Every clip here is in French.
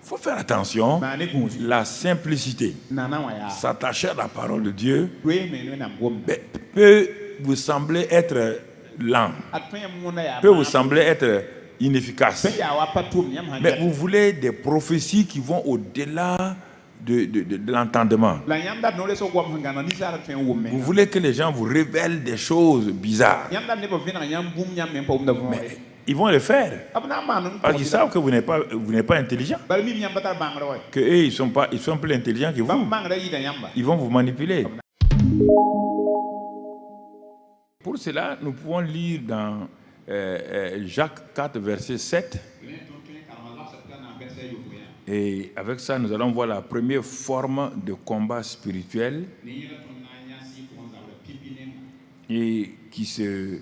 faut faire attention. La simplicité, s'attacher à la parole de Dieu, peut vous sembler être lent, peut vous sembler être inefficace. Mais vous voulez des prophéties qui vont au-delà de l'entendement. Vous voulez que les gens vous révèlent des choses bizarres. Mais ils vont le faire. Parce qu'ils savent que vous n'êtes pas intelligent. Que eux, ils sont plus intelligents que vous. Ils vont vous manipuler. Pour cela, nous pouvons lire dans Jacques 4, verset 7. Et avec ça, nous allons voir la première forme de combat spirituel et qui ce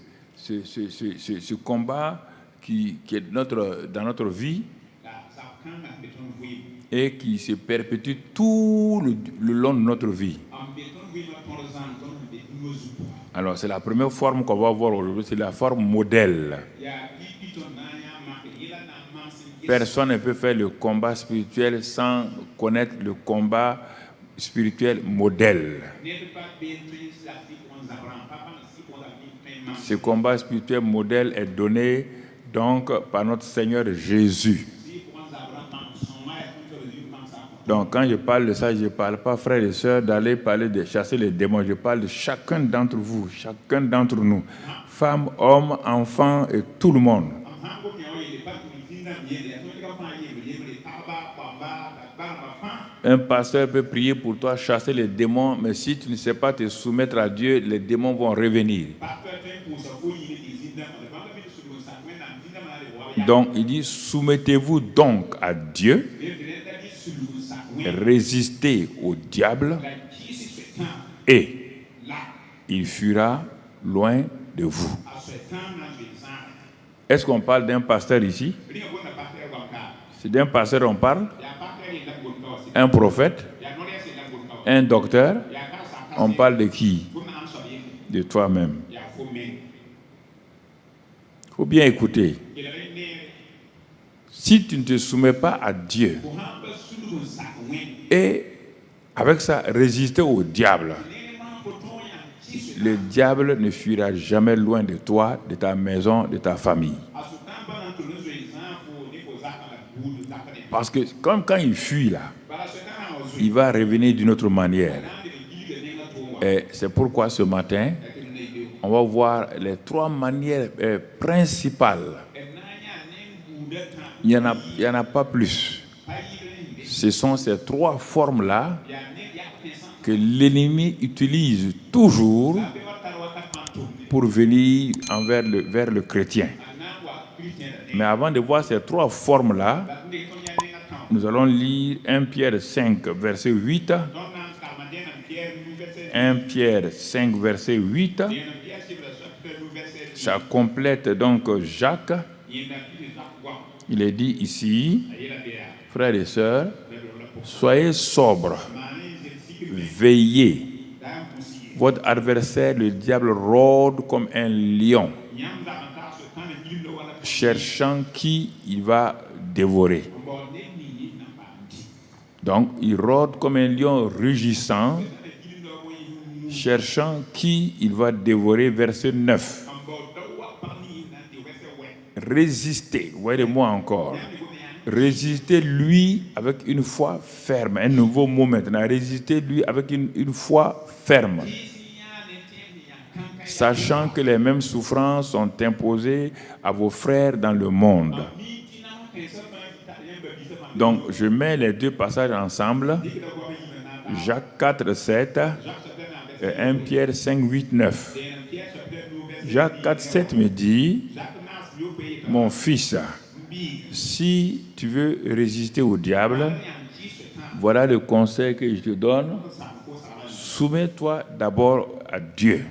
combat qui est dans notre vie et qui se perpétue tout le long de notre vie. Alors, c'est la première forme qu'on va voir aujourd'hui, c'est la forme modèle. Personne ne peut faire le combat spirituel sans connaître le combat spirituel modèle. Ce combat spirituel modèle est donné donc par notre Seigneur Jésus. Donc quand je parle de ça, je ne parle pas, frères et sœurs, d'aller parler de chasser les démons. Je parle de chacun d'entre vous, chacun d'entre nous, femmes, hommes, enfants et tout le monde. Un pasteur peut prier pour toi, chasser les démons, mais si tu ne sais pas te soumettre à Dieu, les démons vont revenir. Donc, il dit, soumettez-vous donc à Dieu, résistez au diable, et il fuira loin de vous. Est-ce qu'on parle d'un pasteur ici? C'est d'un pasteur qu'on parle? Un prophète? Un docteur? On parle de qui? De toi-même. Il faut bien écouter. Si tu ne te soumets pas à Dieu et avec ça résister au diable, le diable ne fuira jamais loin de toi, de ta maison, de ta famille. Parce que comme quand il fuit là, il va revenir d'une autre manière. Et c'est pourquoi ce matin, on va voir les 3 manières principales. Il n'y en a pas plus. Ce sont ces 3 formes-là que l'ennemi utilise toujours pour venir vers le chrétien. Mais avant de voir ces 3 formes-là, nous allons lire 1 Pierre 5, verset 8. 1 Pierre 5, verset 8. Ça complète donc Jacques. Il est dit ici, frères et sœurs, soyez sobres, veillez. Votre adversaire, le diable, rôde comme un lion, cherchant qui il va dévorer. Donc, il rôde comme un lion rugissant, cherchant qui il va dévorer. Verset 9. Résistez, voyez le mot encore. Résistez-lui avec une foi ferme. Un nouveau mot maintenant. Résistez-lui avec une foi ferme. Sachant que les mêmes souffrances sont imposées à vos frères dans le monde. Donc, je mets les 2 passages ensemble. Jacques 4, 7 et 1 Pierre 5, 8, 9. Jacques 4, 7 me dit, mon fils, si tu veux résister au diable, voilà le conseil que je te donne. Soumets-toi d'abord à Dieu.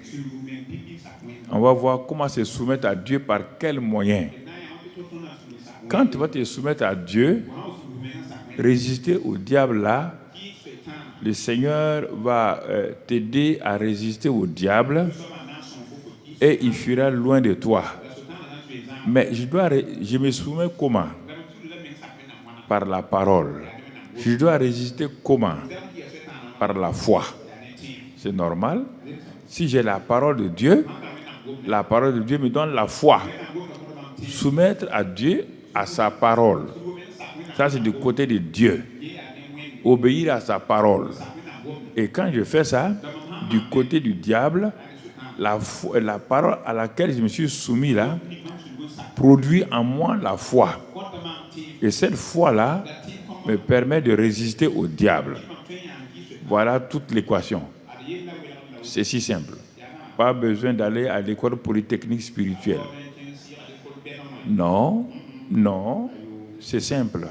On va voir comment se soumettre à Dieu, par quel moyen. Quand tu vas te soumettre à Dieu, résister au diable là, le Seigneur va t'aider à résister au diable et il fuira loin de toi. Mais je me soumets comment? Par la parole. Je dois résister comment? Par la foi. C'est normal. Si j'ai la parole de Dieu me donne la foi. Soumettre à Dieu, à sa parole. Ça, c'est du côté de Dieu. Obéir à sa parole. Et quand je fais ça, du côté du diable, la parole à laquelle je me suis soumis là, produit en moi la foi. Et cette foi-là me permet de résister au diable. Voilà toute l'équation. C'est si simple. Pas besoin d'aller à l'école polytechnique spirituelle. Non, c'est simple.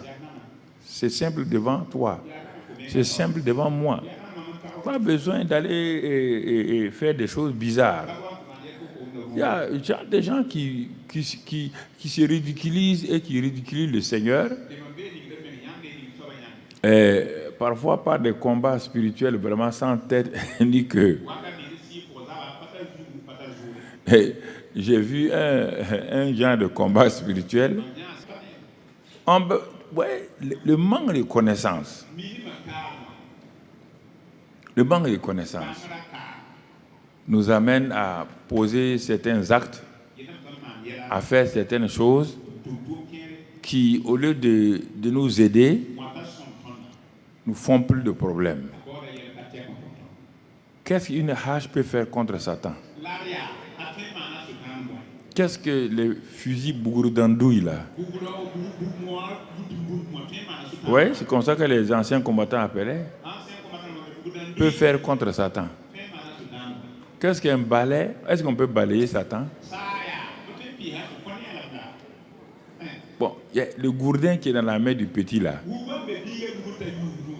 C'est simple devant toi. C'est simple devant moi. Pas besoin d'aller faire des choses bizarres. Il y a des gens qui se ridiculisent et qui ridiculisent le Seigneur. Et parfois par des combats spirituels vraiment sans tête ni queue. J'ai vu un genre de combat spirituel. Le manque de connaissance. Le manque de connaissance nous amène à poser certains actes, à faire certaines choses qui, au lieu de nous aider, nous font plus de problèmes. Qu'est-ce qu'une hache peut faire contre Satan? Qu'est-ce que les fusils bougre-dandouille là? Oui, c'est comme ça que les anciens combattants appelaient. Peut faire contre Satan. Qu'est-ce qu'un balai? Est-ce qu'on peut balayer Satan? Bon, il y a le gourdin qui est dans la main du petit là.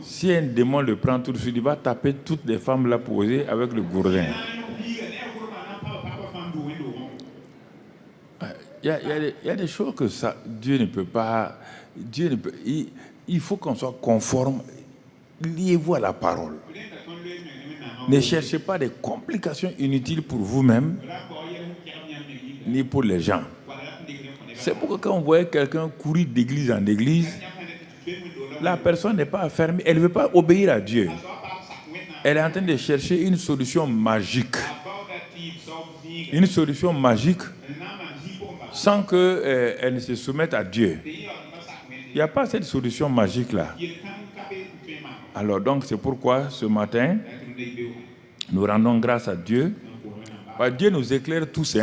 Si un démon le prend tout de suite, il va taper toutes les femmes là posées avec le gourdin. Il y a des choses que Dieu ne peut pas. Il faut qu'on soit conforme. Liez-vous à la parole. Ne cherchez pas des complications inutiles pour vous-même, ni pour les gens. C'est pourquoi quand on voit quelqu'un courir d'église en église, la personne n'est pas fermée, elle ne veut pas obéir à Dieu. Elle est en train de chercher une solution magique. Une solution magique sans qu'elle ne se soumette à Dieu. Il n'y a pas cette solution magique-là. Alors donc, c'est pourquoi ce matin, nous rendons grâce à Dieu. Dieu nous éclaire tous.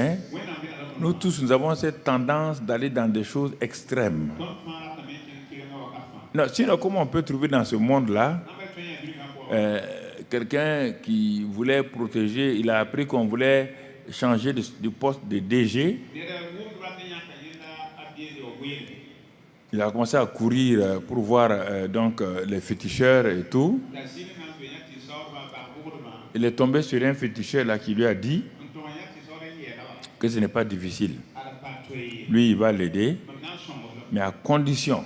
Nous tous, nous avons cette tendance d'aller dans des choses extrêmes. Non, sinon, comment on peut trouver dans ce monde-là quelqu'un qui voulait protéger, il a appris qu'on voulait changer de poste de DG. Il a commencé à courir pour voir les féticheurs et tout. Il est tombé sur un féticheur là qui lui a dit que ce n'est pas difficile. Lui, il va l'aider, mais à condition.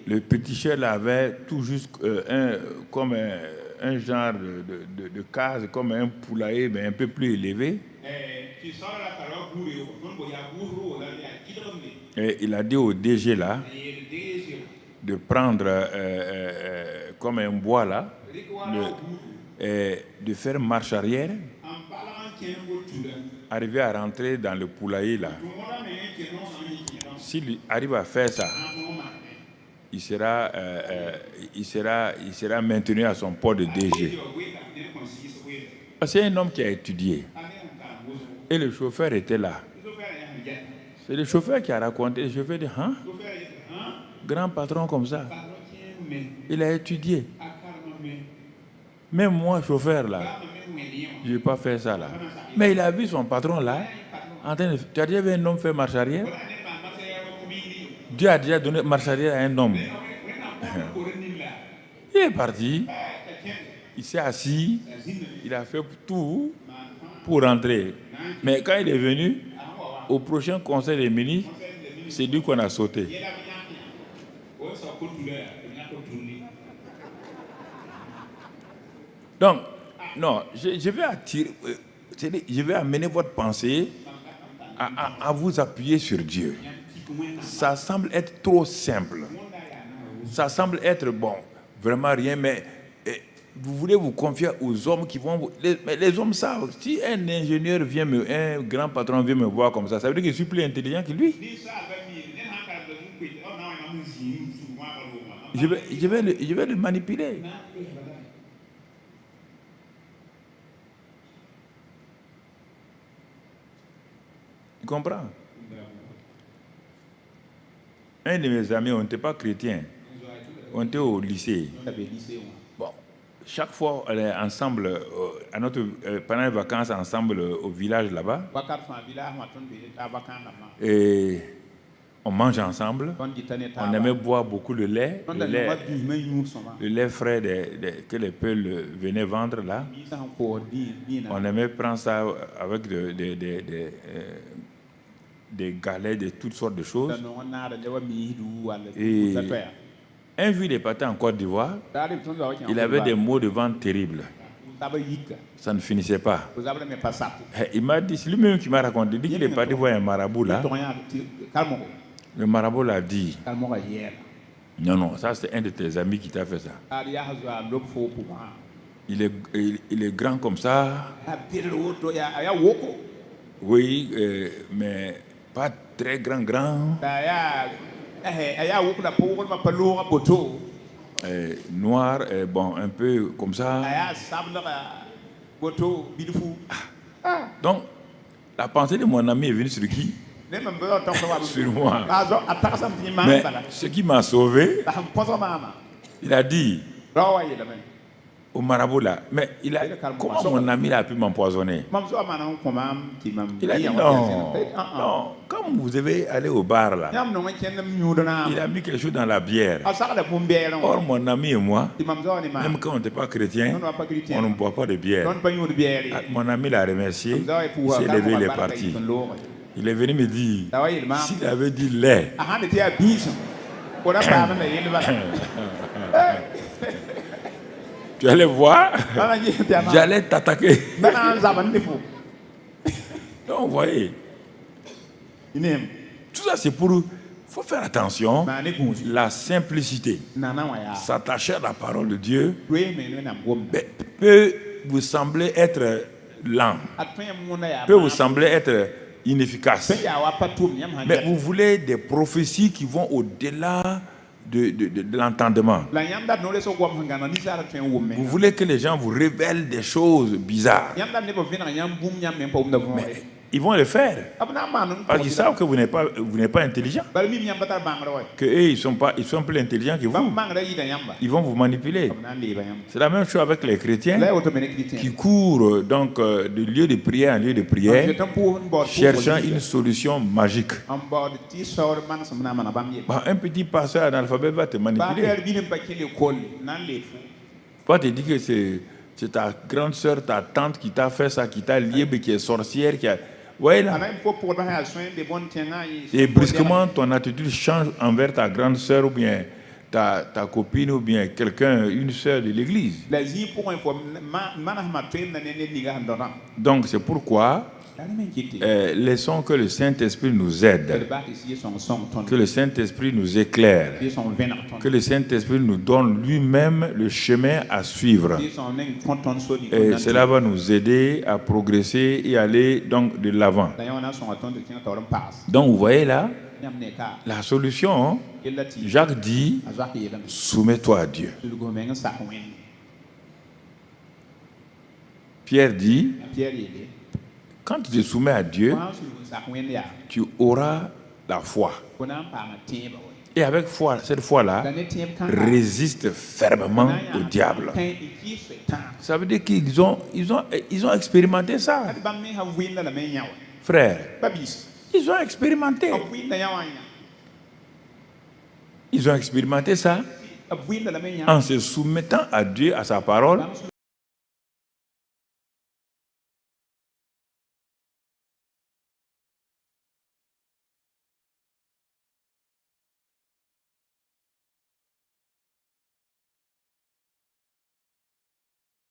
Le féticheur là avait tout juste comme un genre de case, comme un poulailler, mais un peu plus élevé. Et il a dit au DG là de prendre comme un bois là, de faire marche arrière, arriver à rentrer dans le poulailler là. S'il arrive à faire ça, il sera maintenu à son poste de DG. C'est un homme qui a étudié. Et le chauffeur était là. C'est le chauffeur qui a raconté. Le chauffeur dit, grand patron comme ça. Il a étudié. Même moi, chauffeur là, je ne vais pas faire ça là. Mais il a vu son patron là, en train de... Tu as déjà vu un homme faire marche arrière? Dieu a déjà donné marche arrière à un homme. Il est parti. Il s'est assis. Il a fait tout pour rentrer. Mais quand il est venu, au prochain conseil des ministres, c'est lui qu'on a sauté. Donc, non, je vais amener votre pensée à vous appuyer sur Dieu. Ça semble être trop simple. Ça semble être bon, vraiment rien, mais vous voulez vous confier aux hommes qui vont vous... Mais les hommes savent. Si un ingénieur vient un grand patron vient me voir comme ça veut dire que je suis plus intelligent que lui. Je vais le manipuler. Tu comprends? Un de mes amis, on n'était pas chrétien. On était au lycée. Bon, chaque fois, on est ensemble, pendant les vacances, ensemble au village là-bas. Et on mange ensemble. On aimait boire beaucoup de lait. Le lait frais que les peuls venaient vendre là. On aimait prendre ça avec des galets, de toutes sortes de choses. Et un vieux des patins en Côte d'Ivoire, il avait des maux de ventre terribles. Ça ne finissait pas. Il m'a dit, c'est lui-même qui m'a raconté, il dit qu'il est parti voir un marabout là. Le marabout l'a dit. Non, non, ça c'est un de tes amis qui t'a fait ça. Il est grand comme ça. Oui, mais pas très grand. Noir, bon, un peu comme ça. Donc, la pensée de mon ami est venue sur qui? Sur moi. Mais ce qui m'a sauvé, il a dit au marabout là, mais comment mon ami a pu m'empoisonner? Il a dit non, comme vous devez aller au bar là, il a mis quelque chose dans la bière. Or mon ami et moi, même quand on n'était pas chrétien, on ne boit pas de bière. Mon ami l'a remercié, il s'est levé, il est parti. Il est venu me dire, s'il avait dit lait, tu allais voir, j'allais t'attaquer. Donc, vous voyez, tout ça c'est pour... Il faut faire attention, la simplicité. S'attacher à la parole de Dieu peut vous sembler être lent, peut vous sembler être inefficace. Mais vous voulez des prophéties qui vont au-delà de l'entendement. Vous voulez que les gens vous révèlent des choses bizarres. Mais ils vont le faire. Parce qu'ils savent que vous n'êtes pas intelligent. Que eux, ils sont plus intelligents que vous. Ils vont vous manipuler. C'est la même chose avec les chrétiens qui courent donc de lieu de prière en lieu de prière, cherchant une solution magique. Un petit pasteur analphabète va te manipuler. Toi, tu dis que c'est ta grande soeur, ta tante qui t'a fait ça, qui t'a lié, qui est sorcière, qui a... Ouais, là. Et brusquement, ton attitude change envers ta grande sœur ou bien ta copine ou bien quelqu'un, une sœur de l'église. Donc, c'est pourquoi laissons que le Saint-Esprit nous aide, que le Saint-Esprit nous éclaire, que le Saint-Esprit nous donne lui-même le chemin à suivre. Et cela va nous aider à progresser et aller donc de l'avant. Donc vous voyez là, la solution, Jacques dit, soumets-toi à Dieu. Pierre dit, quand tu te soumets à Dieu, tu auras la foi. Et avec foi, cette foi-là, résiste fermement au diable. Ça veut dire qu'ils ont expérimenté ça. Frère, ils ont expérimenté. Ils ont expérimenté ça en se soumettant à Dieu, à sa parole,